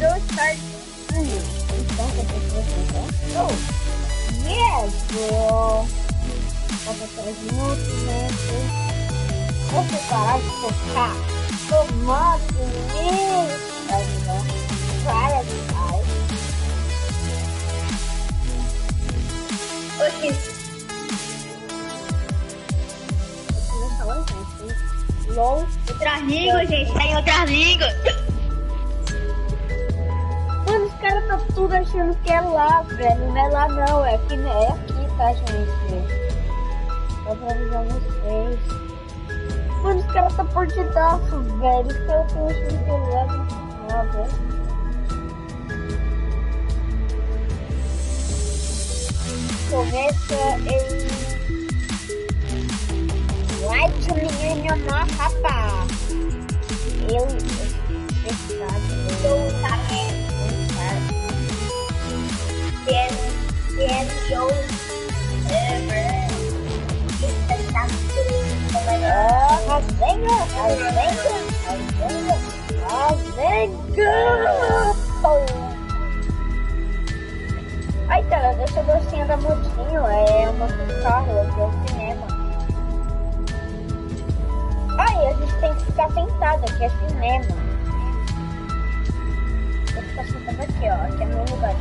estou certinho. Então, que eu yes, bro. Falta 3 minutos, né? Vou parar de tocar. Tomate, várias vezes. Oxi. LOL. Outras línguas, gente. Tá em outras línguas. Mano, os caras tá tudo achando que é lá, velho. Não é lá não, é aqui, tá, gente? Só pra avisar vocês. Mano, os caras tá perdidaço, velho. Os caras tão achando que é lá, velho. Começa em... White menino, rapaz. Eu Sou um talento. Ten shows ever. Ai, tá, deixa a docinha da motinho, é o nosso carro, aqui é o cinema. Ai, a gente tem que ficar sentado, aqui é cinema. Vou ficar sentado aqui, ó, aqui é meu lugar.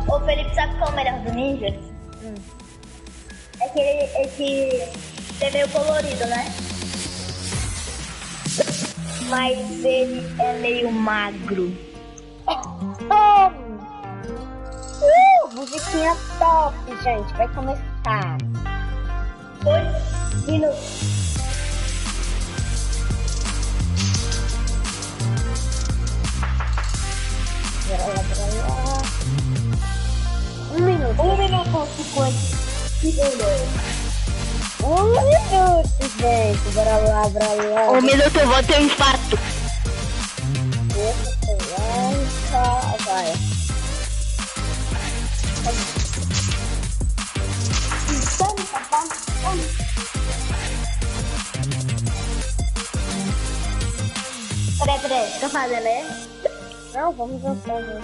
Ô Felipe, sabe qual é o melhor do Ninja? É que é meio colorido, né? Mas ele é meio magro. Musiquinha top, gente, vai começar. 2 minutos. Bora lá. 1 minuto. 1 minuto e 50 segundos. 1 minuto, gente. Bora lá. 1 minuto eu vou ter um infarto. Vai. Peraí, tô fazendo, né? Não, vamos dançar, né?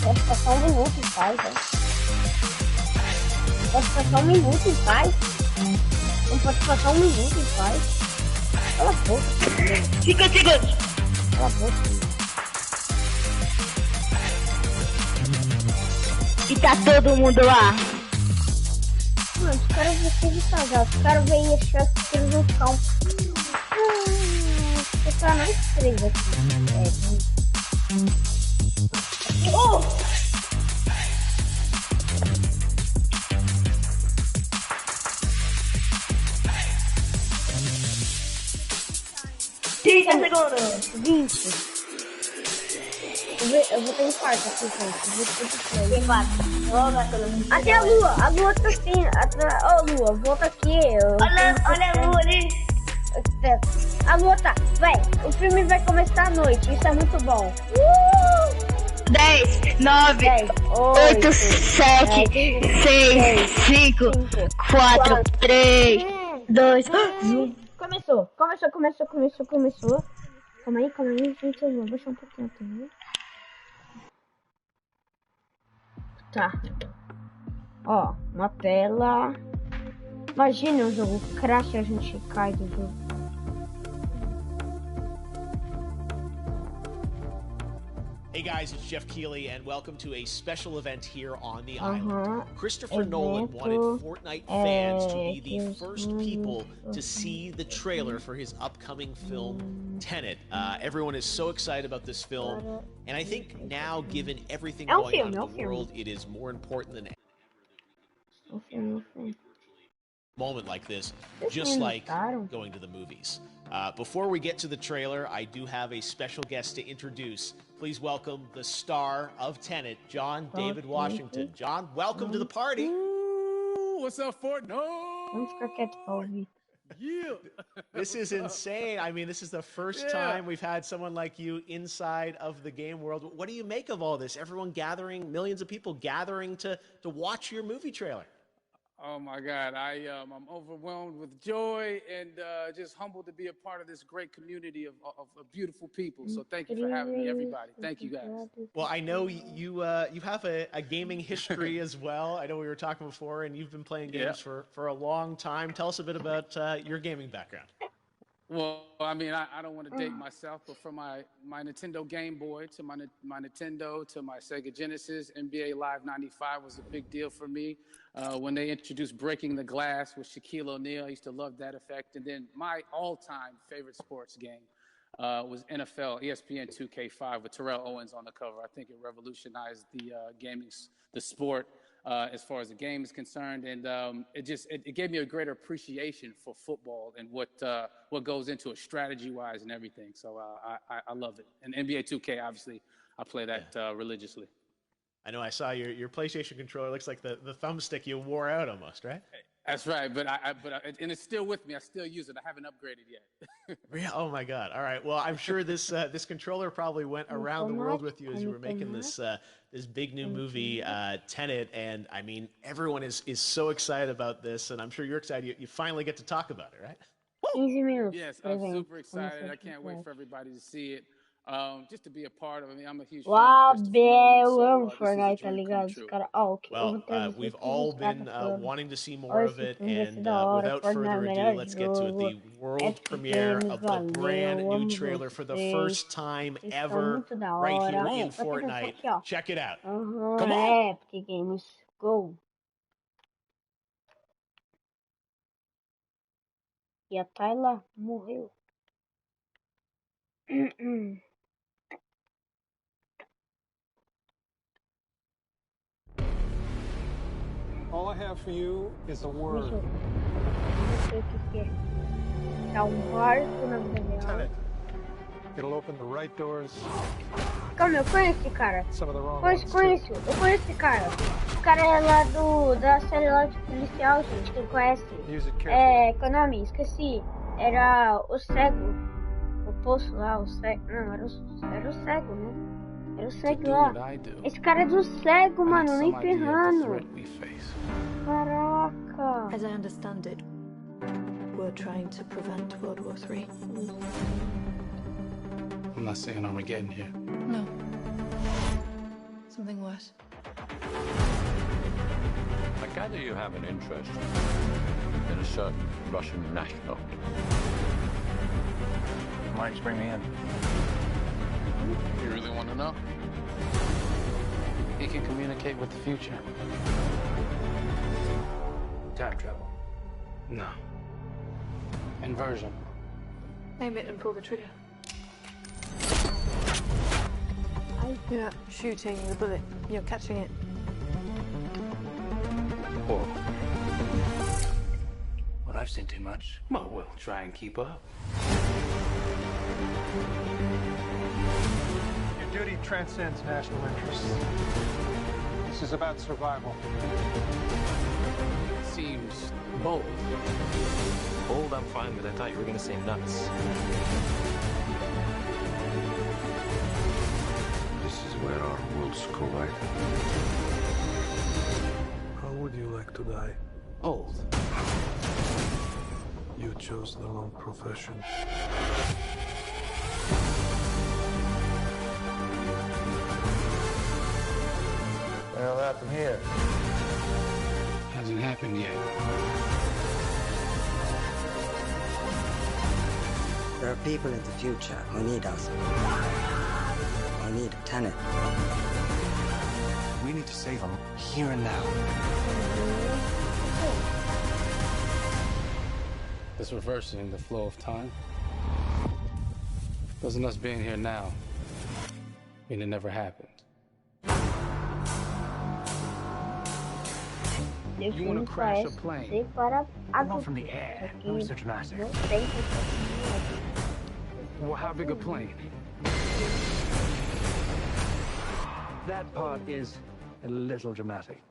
Pode passar 1 minuto em paz, né? Pode passar 1 minuto em paz? Não pode passar 1 minuto em paz? Cala a boca. 5 segundos. Cala a boca. E tá todo mundo lá. Mano, os caras vão ser retardados. Os caras vêm achar que eles vão ficar vou ficar nós 3 aqui. Oh! 30 segundos. 20. Eu vou ter infarto aqui, gente. Tem 4. Até a lua tá assim. Ô, lua, volta aqui. Olha a lua ali. A lua tá. Vai, o filme vai começar à noite. Isso é muito bom. 10, 9, 8, 7, 6, 5, 4, 3, 2, 1. Começou. Calma aí, gente. Eu vou baixar um pouquinho a TV. Tá. Ó, uma tela. Imagina o jogo crash e a gente cai do jogo. Hey guys, it's Jeff Keighley, and welcome to a special event here on the island. Christopher Nolan wanted Fortnite fans to be the first people to see the trailer for his upcoming film, Tenet. Everyone is so excited about this film, and I think now, given everything going on in the world, it is more important than ever. Moment like this, just like going to the movies. Before we get to the trailer, I do have a special guest to introduce. Please welcome the star of Tenet, John David Washington. John, welcome to the party. what's up, Fort? No. Vamos ficar quieto pra ouvir. Yeah. This is insane. I mean, this is the first time we've had someone like you inside of the game world. What do you make of all this? Everyone gathering, millions of people gathering to watch your movie trailer. Oh my God, I'm overwhelmed with joy and just humbled to be a part of this great community of beautiful people. So thank you for having me, everybody. Thank you guys. Well, I know you have a gaming history as well. I know we were talking before, and you've been playing games for a long time. Tell us a bit about your gaming background. Well, I mean, I don't want to date myself, but from my Nintendo Game Boy to my Nintendo to my Sega Genesis, NBA Live 95 was a big deal for me. When they introduced Breaking the Glass with Shaquille O'Neal, I used to love that effect. And then my all-time favorite sports game was NFL ESPN 2K5 with Terrell Owens on the cover. I think it revolutionized the sport as far as the game is concerned, and it gave me a greater appreciation for football and what goes into it strategy-wise and everything. So I love it. And NBA 2K, obviously, I play that religiously. I know I saw your PlayStation controller. Looks like the thumbstick you wore out almost, right? That's right, but and it's still with me. I still use it. I haven't upgraded yet. Oh my God! All right. Well, I'm sure this controller probably went around the world with you as you were making this big new movie, Tenet, and I mean everyone is so excited about this, and I'm sure you're excited. You finally get to talk about it, right? 15 minutos. Yes, I'm super excited. I can't wait for everybody to see it. Just to be a part of it. I mean, I'm a huge fan Uau, of eu amo Fortnite, tá ligado? Os cara, well, we've all been wanting to see more of it, and without further ado, let's get to it. The world premiere of the brand new trailer for the first time ever, right here in Fortnite. Check it out. Come on! Epic Games, go! E a Tayla morreu. All I have for you is a word. Não sei o que é. Tá barco na vida real. Tenet. It'll open the right doors. Calma, eu conheço esse cara. Some of the wrong Eu ones conheço esse cara. O cara é lá da série lá de policial, gente. Quem conhece? Qual é o nome? Esqueci. Era o cego. O poço lá, o cego. Não, era o cego, né? Era o cego lá. Esse cara é do cego, mano, nem ferrando. Caraca. As I understand it, we're trying to prevent World War III. I'm not saying Armageddon here. No. Something worse. I gather you have an interest in a certain Russian national. Why don't you bring me in? You really want to know? He can communicate with the future. Time travel. No. Inversion. Aim it and pull the trigger. You're not shooting the bullet, you're catching it. Whoa. Well, I've seen too much. Well, we'll try and keep up. Your duty transcends national interests. This is about survival. Seems bold. Bold, I'm fine with. I thought you were going to say nuts. This is where our worlds collide. How would you like to die? Old. You chose the wrong profession. What happened here? Hasn't happened yet. There are people in the future who need us. Who need Tenet. We need to save them here and now. This reversing the flow of time. Doesn't us being here now mean it never happened? You want to crash a plane? Not from the air. That was so dramatic. Well, how big a plane? That part is a little dramatic.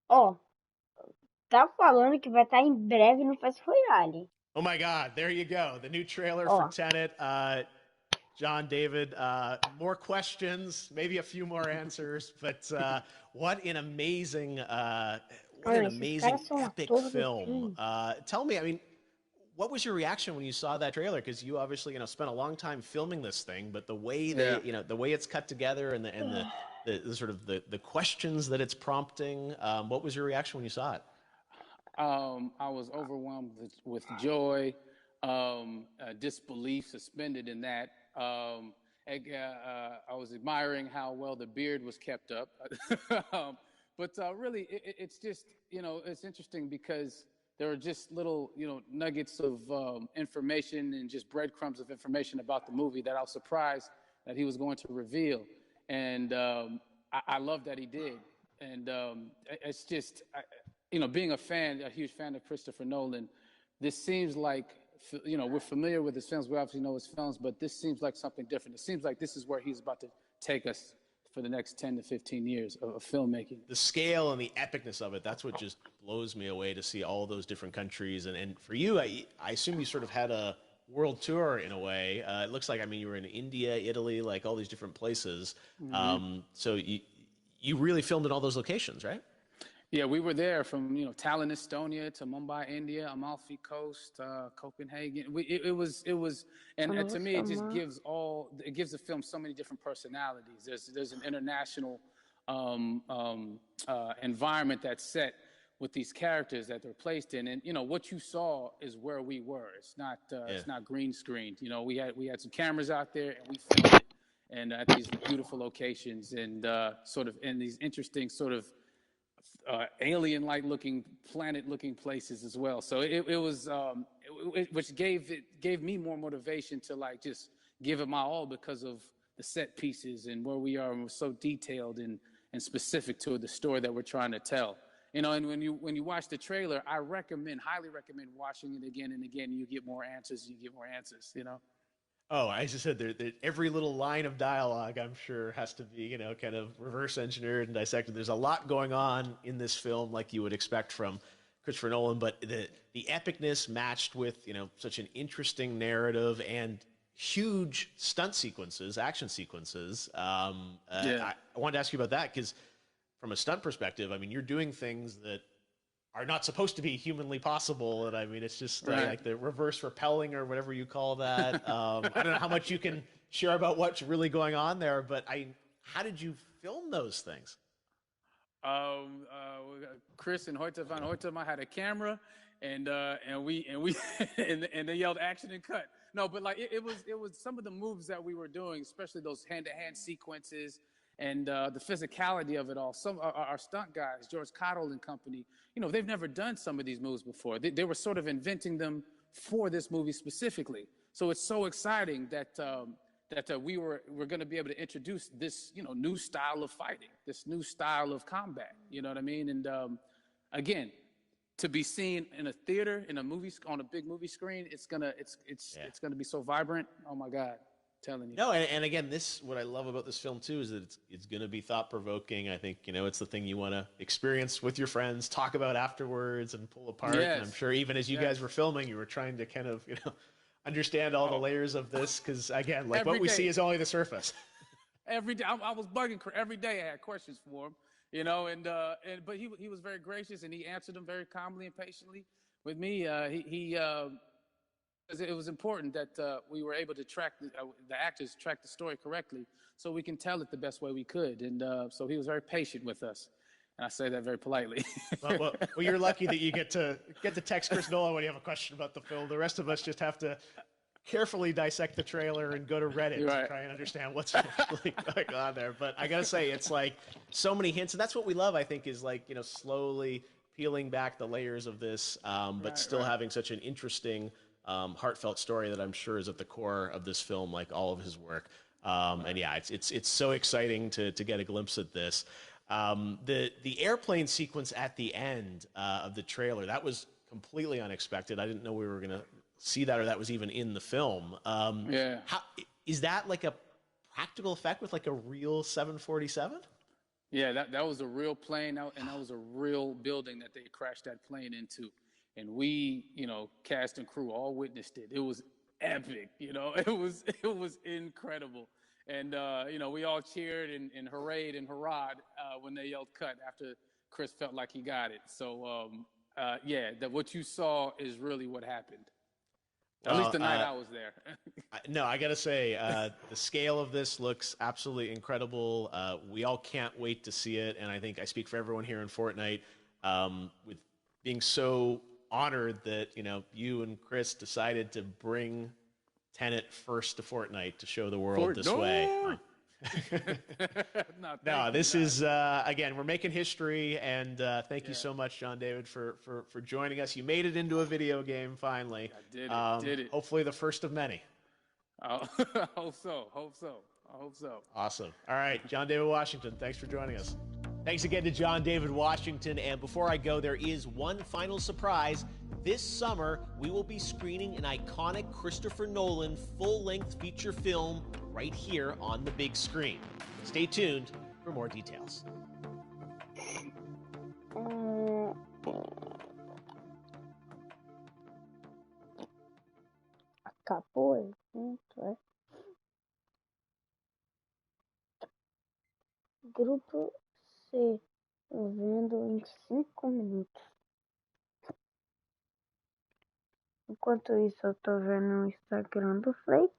Ó, tá falando que vai estar em breve no Fast Royale. Oh my God, there you go. The new trailer for Tenet. John, David, more questions, maybe a few more answers, but what an amazing epic film. Tell me, I mean, what was your reaction when you saw that trailer? Because you obviously, spent a long time filming this thing, but the way the way it's cut together and the sort of the questions that it's prompting, what was your reaction when you saw it? I was overwhelmed with joy, disbelief suspended in that. I was admiring how well the beard was kept up. But really, it's just, it's interesting because there are just little, nuggets of information and just breadcrumbs of information about the movie that I was surprised that he was going to reveal. And I love that he did. And it's just, being a huge fan of Christopher Nolan, this seems like, we're familiar with his films. We obviously know his films, but this seems like something different. It seems like this is where he's about to take us for the next 10 to 15 years of filmmaking. The scale and the epicness of it, that's what just blows me away, to see all those different countries. And for you, I assume you sort of had a world tour in a way. It looks like, you were in India, Italy, like all these different places. Mm-hmm. So you really filmed in all those locations, right? Yeah, we were there from, Tallinn, Estonia to Mumbai, India, Amalfi Coast, Copenhagen. It was, and to me, it just gives the film so many different personalities. There's an international environment that's set with these characters that they're placed in, and what you saw is where we were. It's not green screened. We had some cameras out there, and we filmed it, and at these beautiful locations, and sort of in these interesting sort of alien-like looking, planet-looking places as well. So it was, which gave me more motivation to just give it my all because of the set pieces and where we are, and we're so detailed and specific to the story that we're trying to tell. And when you watch the trailer, I highly recommend watching it again and again. You get more answers. Oh, I just said every little line of dialogue, I'm sure, has to be, kind of reverse engineered and dissected. There's a lot going on in this film, like you would expect from Christopher Nolan, but the epicness matched with, such an interesting narrative and huge stunt sequences, action sequences. I wanted to ask you about that because from a stunt perspective, you're doing things that are not supposed to be humanly possible, and it's just like the reverse rappelling or whatever you call that. I don't know how much you can share about what's really going on there, but how did you film those things? Chris and Hoyte van Hoytema had a camera, and they yelled action and cut. No, but it was some of the moves that we were doing, especially those hand-to-hand sequences. And the physicality of it all. Some our stunt guys, George Cottle and company, they've never done some of these moves before. They were sort of inventing them for this movie specifically. So it's so exciting that we're going to be able to introduce this new style of fighting, this new style of combat. You know what I mean? And again, to be seen in a theater, in a movie, on a big movie screen, it's gonna be so vibrant. Oh my God. Telling you. No, and again, what I love about this film too is that it's going to be thought-provoking. I think it's the thing you want to experience with your friends, talk about afterwards, and pull apart. Yes. And I'm sure even as you guys were filming, you were trying to kind of understand all the layers of this because again, what we see is only the surface. Every day, I was bugging every day. I had questions for him, but he was very gracious and he answered them very calmly and patiently with me. It was important that we were able to track the actors track the story correctly, so we can tell it the best way we could. And so he was very patient with us, and I say that very politely. well, you're lucky that you get to text Chris Nolan when you have a question about the film. The rest of us just have to carefully dissect the trailer and go to Reddit to try and understand what's really going on there. But I gotta say, it's like so many hints, and that's what we love. I think is slowly peeling back the layers of this, but still having such an interesting. Heartfelt story that I'm sure is at the core of this film, like all of his work. And yeah, it's so exciting to get a glimpse at this. The airplane sequence at the end of the trailer, that was completely unexpected. I didn't know we were gonna see that, or that was even in the film. Is that like a practical effect with like a real 747? Yeah, that was a real plane, and that was a real building that they crashed that plane into. And we, cast and crew all witnessed it. It was epic, it was incredible. And, we all cheered and hurrayed and hurrahed when they yelled cut after Chris felt like he got it. So, what you saw is really what happened. At least the night I was there. No, I got to say, the scale of this looks absolutely incredible. We all can't wait to see it, and I think I speak for everyone here in Fortnite with being so honored that, you and Chris decided to bring Tenet first to Fortnite to show the world this way. No, this is, again, we're making history, and thank you so much, John David, for joining us. You made it into a video game, finally. I did it. Hopefully the first of many. I hope so. Awesome. All right, John David Washington, thanks for joining us. Thanks again to John David Washington, and before I go, there is one final surprise. This summer, we will be screening an iconic Christopher Nolan full-length feature film right here on the big screen. Stay tuned for more details. Acabou, é. Grupo C, vendo em 5 minutos. Enquanto isso, eu tô vendo o Instagram do Flakes.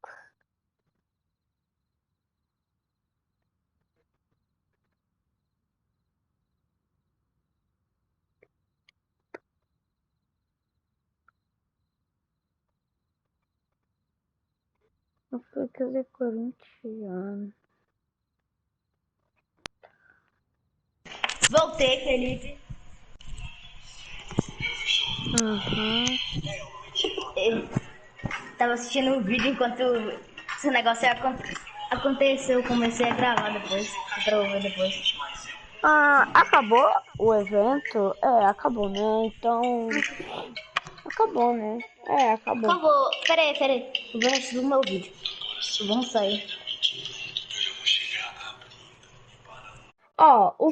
O Flakes é corintiano. Voltei, Felipe. Eu tava assistindo o vídeo enquanto esse negócio aconteceu. Eu comecei a gravar depois, pra ouvir depois. Acabou o evento? Acabou, né? Então... Acabou, né? Acabou. Acabou. Peraí. Eu vou assistir o meu vídeo. Vamos sair. Ó, o